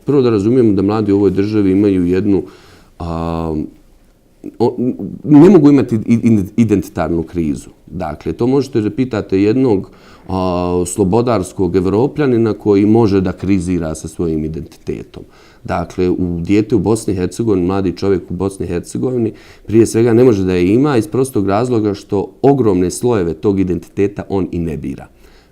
prvo da razumijemo da mladi u ovoj državi imaju jednu ne mogu imati identitarnu krizu. Dakle, to možete da pitate jednog slobodarskog Evropljanina koji može da krizira sa svojim identitetom. Dakle, dijete u Bosni i Hercegovini, mladi čovjek u Bosni i Hercegovini, prije svega ne može da je ima iz prostog razloga što ogromne slojeve tog identiteta on i ne bira.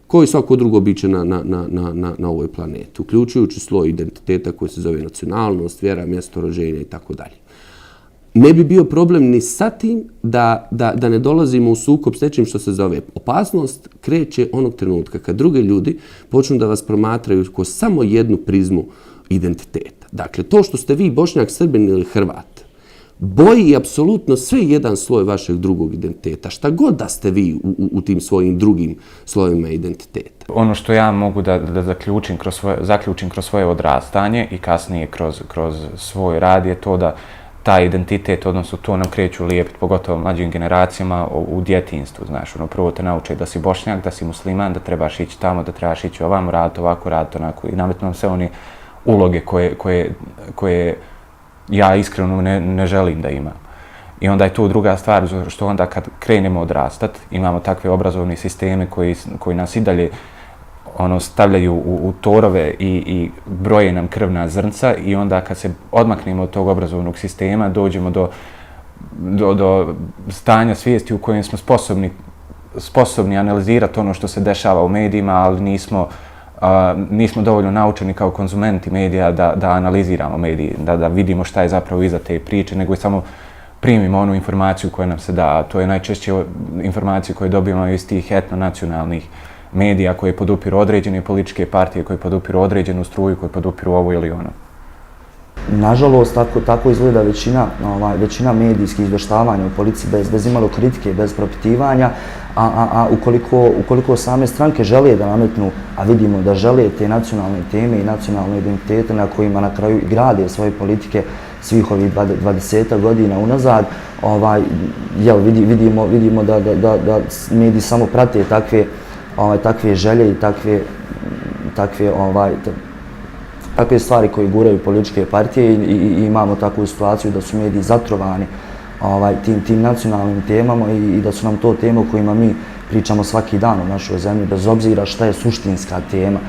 Kao i svako drugo biće na ovoj planeti, uključujući sloj identiteta koji se zove nacionalnost, vjera, mjesto rođenja i tako dalje. Ne bi bio problem ni sa tim da ne dolazimo u sukob s nečim što se zove opasnost, kreće onog trenutka kad drugi ljudi počnu da vas promatraju kroz samo jednu prizmu identiteta. Dakle, to što ste vi Bošnjak, Srbin ili Hrvat, boji apsolutno sve jedan sloj vašeg drugog identiteta, šta god da ste vi u tim svojim drugim slojima identiteta. Ono što ja mogu da zaključim kroz svoje odrastanje i kasnije kroz svoj rad je to da taj identitet, odnosno to nam kreću lijepiti, pogotovo mlađim generacijama u djetinjstvu, znaš, prvo te nauče da si Bošnjak, da si musliman, da trebaš ići tamo, da trebaš ići ovamo, raditi ovako, raditi onako i nametnu nam sve one uloge koje ja iskreno ne želim da imam. I onda je tu druga stvar, što onda kad krenemo odrastati, imamo takve obrazovne sisteme koji nas i dalje stavljaju u torove i broje nam krvna zrnca i onda kad se odmaknemo od tog obrazovnog sistema dođemo do stanja svijesti u kojem smo sposobni analizirati ono što se dešava u medijima, ali nismo dovoljno naučeni kao konzumenti medija da analiziramo medije, da vidimo šta je zapravo iza te priče, nego samo primimo onu informaciju koja nam se da. A to je najčešće informacije koje dobijemo iz tih etnonacionalnih medija koje podupiru određene političke partije, koje podupiru određenu struju, koje podupiru ovo ili ono. Nažalost, tako izgleda većina medijskih izvještavanja u politici bez imalo kritike, bez propitivanja, a ukoliko same stranke žele da nametnu, a vidimo da žele te nacionalne teme i nacionalne identitete na kojima na kraju i grade svoje politike svih ovih 20 godina unazad, vidimo da mediji samo prate takve želje i takve stvari koje guraju političke partije i imamo takvu situaciju da su mediji zatrovani tim nacionalnim temama i da su nam to teme o kojima mi pričamo svaki dan u našoj zemlji, bez obzira šta je suštinska tema.